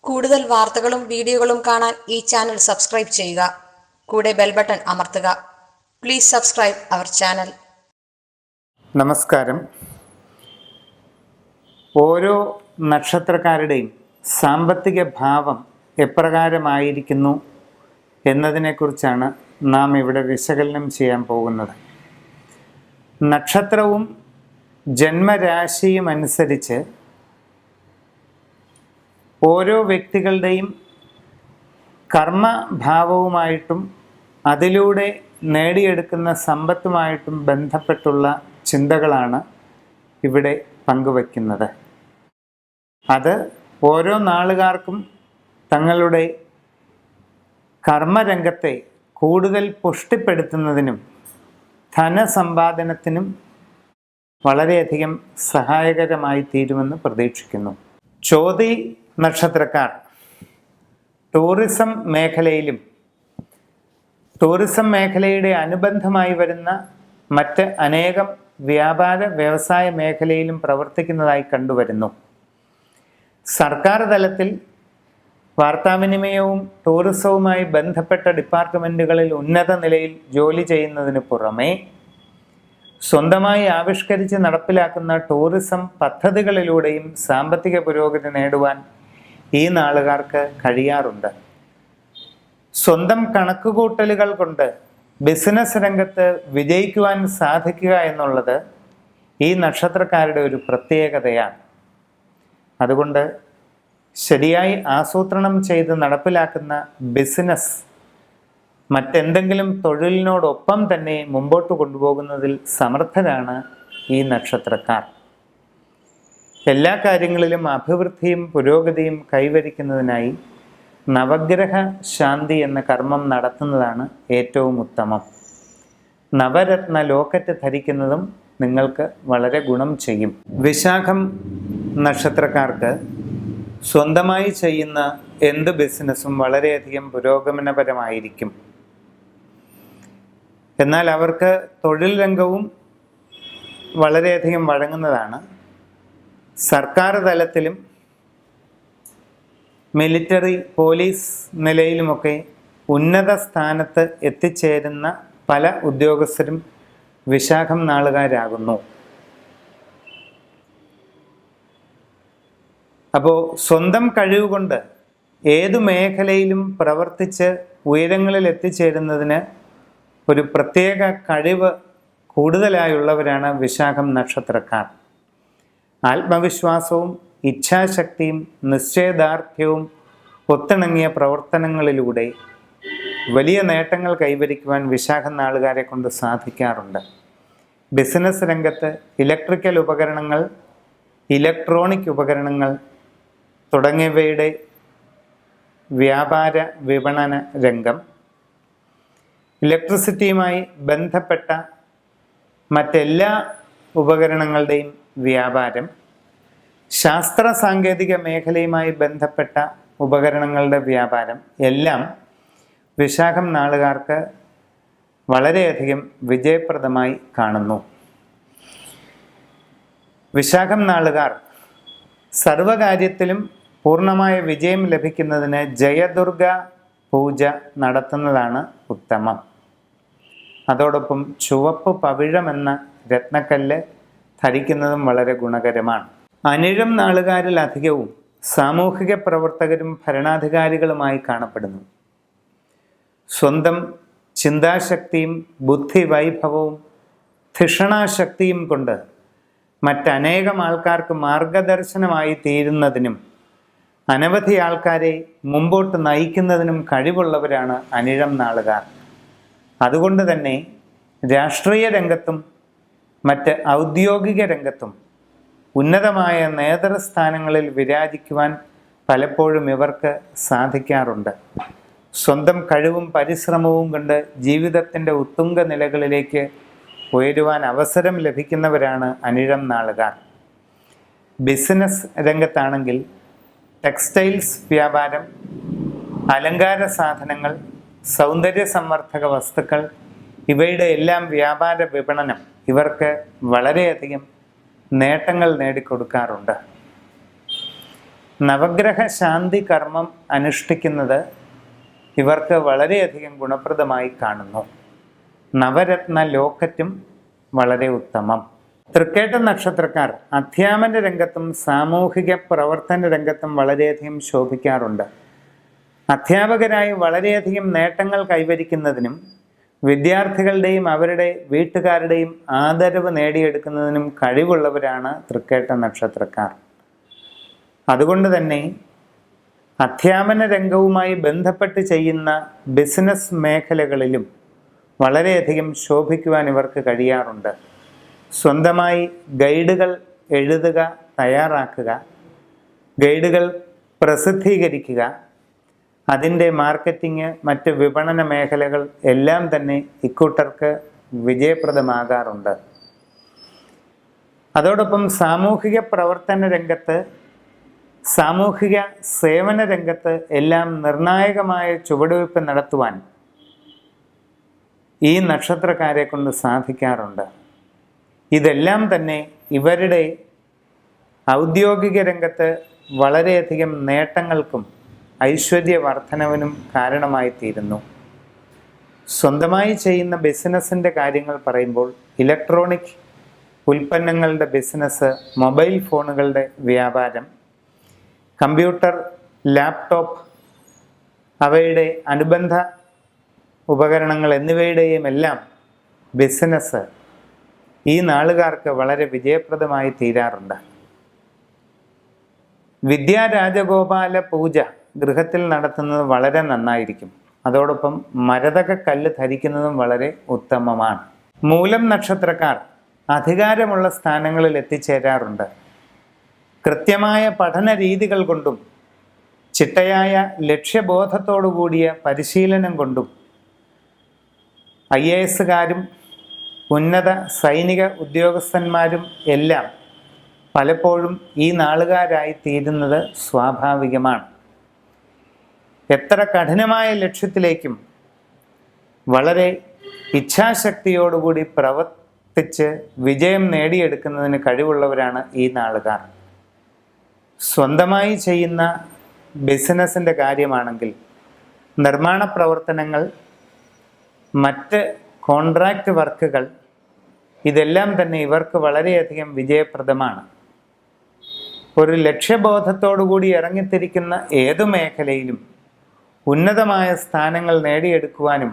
കൂടുതൽ വാർത്തകളും വീഡിയോകളും കാണാൻ ഈ ചാനൽ സബ്സ്ക്രൈബ് ചെയ്യുക. കൂടെ ബെൽ ബട്ടൺ അമർത്തുക. Please subscribe our channel. നമസ്കാരം. ഓരോ നക്ഷത്രക്കാരുടെയും സാമ്പത്തിക ഭാവം എപ്രകാരമായിരിക്കുന്നു എന്നതിനെക്കുറിച്ചാണ് നാം ഇവിടെ വിശകലനം ചെയ്യാൻ പോകുന്നത്. നക്ഷത്രവും ജന്മരാശിയും അനുസരിച്ച് ഓരോ വ്യക്തികളുടെയും കർമ്മഭാവവുമായിട്ടും അതിലൂടെ നേടിയെടുക്കുന്ന സമ്പത്തുമായിട്ടും ബന്ധപ്പെട്ടുള്ള ചിന്തകളാണ് ഇവിടെ പങ്കുവയ്ക്കുന്നത്. അത് ഓരോ നാളുകാർക്കും തങ്ങളുടെ കർമ്മരംഗത്തെ കൂടുതൽ പുഷ്ടിപ്പെടുത്തുന്നതിനും ധനസമ്പാദനത്തിനും വളരെയധികം സഹായകരമായി തീരുമെന്ന് പ്രതീക്ഷിക്കുന്നു. ചോതി നക്ഷത്രക്കാർ ടൂറിസം മേഖലയിലും ടൂറിസം മേഖലയുടെ അനുബന്ധമായി വരുന്ന മറ്റ് അനേകം വ്യാപാര വ്യവസായ മേഖലയിലും പ്രവർത്തിക്കുന്നതായി കണ്ടുവരുന്നു. സർക്കാർ തലത്തിൽ വാർത്താവിനിമയവും ടൂറിസവുമായി ബന്ധപ്പെട്ട ഡിപ്പാർട്ട്മെൻറ്റുകളിൽ ഉന്നത നിലയിൽ ജോലി ചെയ്യുന്നതിന് പുറമെ സ്വന്തമായി ആവിഷ്കരിച്ച് നടപ്പിലാക്കുന്ന ടൂറിസം പദ്ധതികളിലൂടെയും സാമ്പത്തിക പുരോഗതി നേടുവാൻ ഈ നാളുകാർക്ക് കഴിയാറുണ്ട്. സ്വന്തം കണക്കുകൂട്ടലുകൾ കൊണ്ട് ബിസിനസ് രംഗത്ത് വിജയിക്കുവാൻ സാധിക്കുക എന്നുള്ളത് ഈ നക്ഷത്രക്കാരുടെ ഒരു പ്രത്യേകതയാണ്. അതുകൊണ്ട് ശരിയായി ആസൂത്രണം ചെയ്ത് നടപ്പിലാക്കുന്ന ബിസിനസ് മറ്റെന്തെങ്കിലും തൊഴിലിനോടൊപ്പം തന്നെ മുമ്പോട്ട് കൊണ്ടുപോകുന്നതിൽ സമർത്ഥരാണ് ഈ നക്ഷത്രക്കാർ. എല്ലാ കാര്യങ്ങളിലും അഭിവൃദ്ധിയും പുരോഗതിയും കൈവരിക്കുന്നതിനായി നവഗ്രഹ ശാന്തി എന്ന കർമ്മം നടത്തുന്നതാണ് ഏറ്റവും ഉത്തമം. നവരത്ന ലോക്കറ്റ് ധരിക്കുന്നതും നിങ്ങൾക്ക് വളരെ ഗുണം ചെയ്യും. വിശാഖം നക്ഷത്രക്കാർക്ക് സ്വന്തമായി ചെയ്യുന്ന എന്ത് ബിസിനസ്സും വളരെയധികം പുരോഗമനപരമായിരിക്കും. എന്നാൽ അവർക്ക് തൊഴിൽ രംഗവും വളരെയധികം വഴങ്ങുന്നതാണ്. സർക്കാർ തലത്തിലും മിലിറ്ററി പോലീസ് നിലയിലുമൊക്കെ ഉന്നത സ്ഥാനത്ത് എത്തിച്ചേരുന്ന പല ഉദ്യോഗസ്ഥരും വിശാഖം നാളുകാരാകുന്നു. അപ്പോൾ സ്വന്തം കഴിവ് കൊണ്ട് ഏതു മേഖലയിലും പ്രവർത്തിച്ച് ഉയരങ്ങളിൽ എത്തിച്ചേരുന്നതിന് ഒരു പ്രത്യേക കഴിവ് കൂടുതലായുള്ളവരാണ് വിശാഖം നക്ഷത്രക്കാർ. ആത്മവിശ്വാസവും ഇച്ഛാശക്തിയും നിശ്ചയദാർഢ്യവും ഒത്തിണങ്ങിയ പ്രവർത്തനങ്ങളിലൂടെ വലിയ നേട്ടങ്ങൾ കൈവരിക്കുവാൻ വിശാഖം നാളുകാരെ കൊണ്ട് സാധിക്കാറുണ്ട്. ബിസിനസ് രംഗത്ത് ഇലക്ട്രിക്കൽ ഉപകരണങ്ങൾ, ഇലക്ട്രോണിക് ഉപകരണങ്ങൾ തുടങ്ങിയവയുടെ വ്യാപാര വിപണന രംഗം, ഇലക്ട്രിസിറ്റിയുമായി ബന്ധപ്പെട്ട മറ്റെല്ലാ ഉപകരണങ്ങളുടെയും വ്യാപാരം, ശാസ്ത്ര സാങ്കേതിക മേഖലയുമായി ബന്ധപ്പെട്ട ഉപകരണങ്ങളുടെ വ്യാപാരം എല്ലാം വിശാഖം നാളുകാർക്ക് വളരെയധികം വിജയപ്രദമായി കാണുന്നു. വിശാഖം നാളുകാർ സർവകാര്യത്തിലും പൂർണ്ണമായ വിജയം ലഭിക്കുന്നതിന് ജയദുർഗ പൂജ നടത്തുന്നതാണ് ഉത്തമം. അതോടൊപ്പം ചുവപ്പ് പവിഴം എന്ന രത്നക്കല്ല് ധരിക്കുന്നതും വളരെ ഗുണകരമാണ്. അനിഴം നാളുകാരിൽ അധികവും സാമൂഹിക പ്രവർത്തകരും ഭരണാധികാരികളുമായി കാണപ്പെടുന്നു. സ്വന്തം ചിന്താശക്തിയും ബുദ്ധിവൈഭവവും ധിഷണാശക്തിയും കൊണ്ട് മറ്റനേകം ആൾക്കാർക്ക് മാർഗദർശനമായി തീരുന്നതിനും അനവധി ആൾക്കാരെ മുമ്പോട്ട് നയിക്കുന്നതിനും കഴിവുള്ളവരാണ് അനിഴം നാളുകാർ. അതുകൊണ്ട് തന്നെ രാഷ്ട്രീയ രംഗത്തും മറ്റ് ഔദ്യോഗിക രംഗത്തും ഉന്നതമായ നേതൃസ്ഥാനങ്ങളിൽ വിരാജിക്കുവാൻ പലപ്പോഴും ഇവർക്ക് സാധിക്കാറുണ്ട്. സ്വന്തം കഴിവും പരിശ്രമവും കൊണ്ട് ജീവിതത്തിൻ്റെ ഉത്തുംഗ നിലകളിലേക്ക് ഉയരുവാൻ അവസരം ലഭിക്കുന്നവരാണ് അനിഴം നാളുകാർ. ബിസിനസ് രംഗത്താണെങ്കിൽ ടെക്സ്റ്റൈൽസ് വ്യാപാരം, അലങ്കാര സാധനങ്ങൾ, സൗന്ദര്യ സംവർദ്ധക വസ്തുക്കൾ ഇവയുടെ എല്ലാം വ്യാപാര വിപണനം ഇവർക്ക് വളരെയധികം നേട്ടങ്ങൾ നേടിക്കൊടുക്കാറുണ്ട്. നവഗ്രഹ ശാന്തി കർമ്മം അനുഷ്ഠിക്കുന്നത് ഇവർക്ക് വളരെയധികം ഗുണപ്രദമായി കാണുന്നു. നവരത്ന ലോക്കറ്റും വളരെ ഉത്തമം. തൃക്കേട്ട നക്ഷത്രക്കാർ അധ്യാപന രംഗത്തും സാമൂഹിക പ്രവർത്തന രംഗത്തും വളരെയധികം ശോഭിക്കാറുണ്ട്. അധ്യാപകരായി വളരെയധികം നേട്ടങ്ങൾ കൈവരിക്കുന്നതിനും വിദ്യാർത്ഥികളുടെയും അവരുടെ വീട്ടുകാരുടെയും ആദരവ് നേടിയെടുക്കുന്നതിനും കഴിവുള്ളവരാണ് തൃക്കേട്ട നക്ഷത്രക്കാർ. അതുകൊണ്ട് തന്നെ അധ്യാപന രംഗവുമായി ബന്ധപ്പെട്ട് ചെയ്യുന്ന ബിസിനസ് മേഖലകളിലും വളരെയധികം ശോഭിക്കുവാൻ ഇവർക്ക് കഴിയാറുണ്ട്. സ്വന്തമായി ഗൈഡുകൾ എഴുതുക, തയ്യാറാക്കുക, ഗൈഡുകൾ പ്രസിദ്ധീകരിക്കുക, അതിൻ്റെ മാർക്കറ്റിംഗ്, മറ്റ് വിപണന മേഖലകൾ എല്ലാം തന്നെ ഇക്കൂട്ടർക്ക് വിജയപ്രദമാകാറുണ്ട്. അതോടൊപ്പം സാമൂഹിക പ്രവർത്തന രംഗത്ത്, സാമൂഹിക സേവന രംഗത്ത് എല്ലാം നിർണായകമായ ചുവടുവയ്പ് നടത്തുവാൻ ഈ നക്ഷത്രക്കാരെ കൊണ്ട് സാധിക്കാറുണ്ട്. ഇതെല്ലാം തന്നെ ഇവരുടെ ഔദ്യോഗിക രംഗത്ത് വളരെയധികം നേട്ടങ്ങൾക്കും ഐശ്വര്യവർദ്ധനവിനും കാരണമായി തീരുന്നു. സ്വന്തമായി ചെയ്യുന്ന ബിസിനസ്സിൻ്റെ കാര്യങ്ങൾ പറയുമ്പോൾ ഇലക്ട്രോണിക് ഉൽപ്പന്നങ്ങളുടെ ബിസിനസ്, മൊബൈൽ ഫോണുകളുടെ വ്യാപാരം, കമ്പ്യൂട്ടർ, ലാപ്ടോപ്പ്, അവയുടെ അനുബന്ധ ഉപകരണങ്ങൾ എന്നിവയുടെയും എല്ലാം ബിസിനസ് ഈ നാളുകാർക്ക് വളരെ വിജയപ്രദമായി തീരാറുണ്ട്. വിദ്യാരാജഗോപാല പൂജ ഗൃഹത്തിൽ നടത്തുന്നത് വളരെ നന്നായിരിക്കും. അതോടൊപ്പം മരതക കല്ല് ധരിക്കുന്നതും വളരെ ഉത്തമമാണ്. മൂലം നക്ഷത്രക്കാർ അധികാരമുള്ള സ്ഥാനങ്ങളിൽ എത്തിച്ചേരാറുണ്ട്. കൃത്യമായ പഠന രീതികൾ കൊണ്ടും ചിട്ടയായ ലക്ഷ്യബോധത്തോടു കൂടിയ പരിശീലനം കൊണ്ടും IAS-കാരും ഉന്നത സൈനിക ഉദ്യോഗസ്ഥന്മാരും എല്ലാം പലപ്പോഴും ഈ നാളുകാരായി തീരുന്നത് സ്വാഭാവികമാണ്. എത്ര കഠിനമായ ലക്ഷ്യത്തിലേക്കും വളരെ ഇച്ഛാശക്തിയോടുകൂടി പ്രവർത്തിച്ച് വിജയം നേടിയെടുക്കുന്നതിന് കഴിവുള്ളവരാണ് ഈ നാളുകാർ. സ്വന്തമായി ചെയ്യുന്ന ബിസിനസ്സിൻ്റെ കാര്യമാണെങ്കിൽ നിർമ്മാണ പ്രവർത്തനങ്ങൾ, മറ്റ് കോൺട്രാക്റ്റ് വർക്കുകൾ, ഇതെല്ലാം തന്നെ ഇവർക്ക് വളരെയധികം വിജയപ്രദമാണ്. ഒരു ലക്ഷ്യബോധത്തോടുകൂടി ഇറങ്ങിത്തിരിക്കുന്ന ഏതു മേഖലയിലും ഉന്നതമായ സ്ഥാനങ്ങൾ നേടിയെടുക്കുവാനും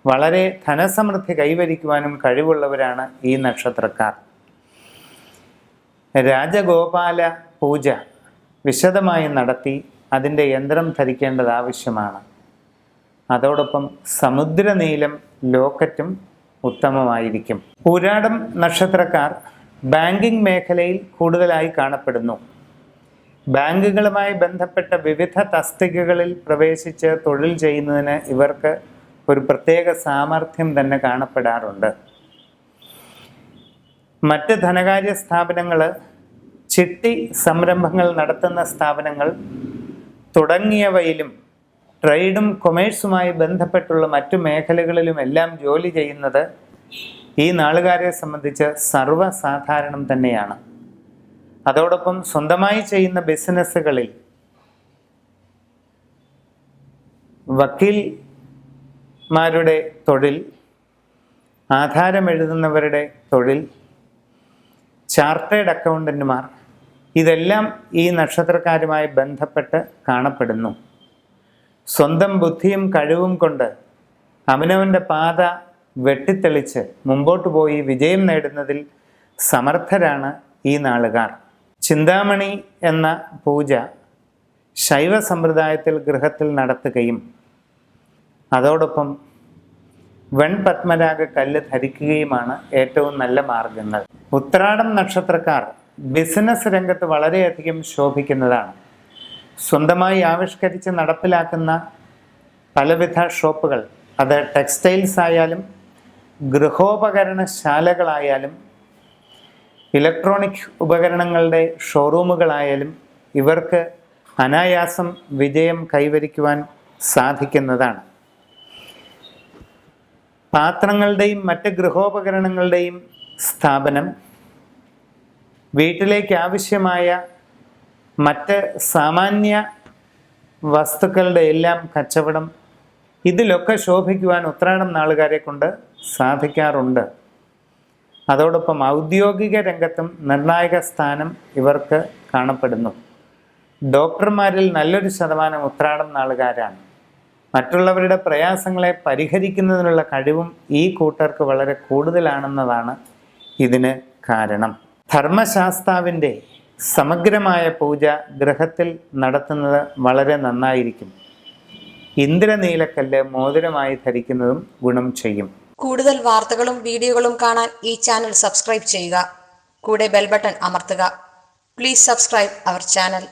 വളരെ ധനസമൃദ്ധി കൈവരിക്കുവാനും കഴിവുള്ളവരാണ് ഈ നക്ഷത്രക്കാർ. രാജഗോപാല പൂജ വിശദമായി നടത്തി അതിൻ്റെ യന്ത്രം ധരിക്കേണ്ടത് ആവശ്യമാണ്. അതോടൊപ്പം സമുദ്രനീലം ലോക്കറ്റും ഉത്തമമായിരിക്കും. പൂരാടം നക്ഷത്രക്കാർ ബാങ്കിംഗ് മേഖലയിൽ കൂടുതലായി കാണപ്പെടുന്നു. ബാങ്കുകളുമായി ബന്ധപ്പെട്ട വിവിധ തസ്തികകളിൽ പ്രവേശിച്ച് തൊഴിൽ ചെയ്യുന്നതിന് ഇവർക്ക് ഒരു പ്രത്യേക സാമർഥ്യം തന്നെ കാണപ്പെടാറുണ്ട്. മറ്റ് ധനകാര്യ സ്ഥാപനങ്ങൾ, ചിട്ടി സംരംഭങ്ങൾ നടത്തുന്ന സ്ഥാപനങ്ങൾ തുടങ്ങിയവയിലും ട്രേഡും കൊമേഴ്സുമായി ബന്ധപ്പെട്ടുള്ള മറ്റു മേഖലകളിലുമെല്ലാം ജോലി ചെയ്യുന്നത് ഈ നാളുകാരെ സംബന്ധിച്ച് സർവ്വസാധാരണം തന്നെയാണ്. അതോടൊപ്പം സ്വന്തമായി ചെയ്യുന്ന ബിസിനസ്സുകളിൽ വക്കീൽമാരുടെ തൊഴിൽ, ആധാരമെഴുതുന്നവരുടെ തൊഴിൽ, ചാർട്ടേഡ് അക്കൗണ്ടന്റുമാർ, ഇതെല്ലാം ഈ നക്ഷത്രക്കാരുമായി ബന്ധപ്പെട്ട് കാണപ്പെടുന്നു. സ്വന്തം ബുദ്ധിയും കഴിവും കൊണ്ട് അവനവൻ്റെ പാത വെട്ടിത്തെളിച്ച് മുമ്പോട്ട് പോയി വിജയം നേടുന്നതിൽ സമർത്ഥരാണ് ഈ നാളുകാർ. ചിന്താമണി എന്ന പൂജ ശൈവ സമ്പ്രദായത്തിൽ ഗൃഹത്തിൽ നടത്തുകയും അതോടൊപ്പം വെൺപത്മരാഗ കല്ല് ധരിക്കുകയുമാണ് ഏറ്റവും നല്ല മാർഗങ്ങൾ. ഉത്രാടം നക്ഷത്രക്കാർ ബിസിനസ് രംഗത്ത് വളരെയധികം ശോഭിക്കുന്നതാണ്. സ്വന്തമായി ആവിഷ്കരിച്ച് നടപ്പിലാക്കുന്ന പലവിധ ഷോപ്പുകൾ, അത് ടെക്സ്റ്റൈൽസ് ആയാലും ഗൃഹോപകരണശാലകളായാലും ഇലക്ട്രോണിക് ഉപകരണങ്ങളുടെ ഷോറൂമുകളായാലും ഇവർക്ക് അനായാസം വിജയം കൈവരിക്കുവാൻ സാധിക്കുന്നതാണ്. പാത്രങ്ങളുടെയും മറ്റ് ഗൃഹോപകരണങ്ങളുടെയും സ്ഥാപനം, വീട്ടിലേക്ക് ആവശ്യമായ മറ്റ് സാമാന്യ വസ്തുക്കളുടെ എല്ലാം കച്ചവടം, ഇതിലൊക്കെ ശോഭിക്കുവാൻ ഉത്രാടം നാളുകാരെ കൊണ്ട് സാധിക്കാറുണ്ട്. അതോടൊപ്പം ഔദ്യോഗിക രംഗത്തും നിർണായക സ്ഥാനം ഇവർക്ക് കാണപ്പെടുന്നു. ഡോക്ടർമാരിൽ നല്ലൊരു ശതമാനം ഉത്രാടം നാളുകാരാണ്. മറ്റുള്ളവരുടെ പ്രയാസങ്ങളെ പരിഹരിക്കുന്നതിനുള്ള കഴിവും ഈ കൂട്ടർക്ക് വളരെ കൂടുതലാണെന്നതാണ് ഇതിന് കാരണം. ധർമ്മശാസ്താവിൻ്റെ സമഗ്രമായ പൂജ ഗൃഹത്തിൽ നടത്തുന്നത് വളരെ നന്നായിരിക്കും. ഇന്ദ്രനീലക്കല്ല് മോതിരമായി ധരിക്കുന്നതും ഗുണം ചെയ്യും. കൂടുതൽ വാർത്തകളും വീഡിയോകളും കാണാൻ ഈ ചാനൽ സബ്സ്ക്രൈബ് ചെയ്യുക. കൂടെ ബെൽ ബട്ടൺ അമർത്തുക. Please subscribe our channel.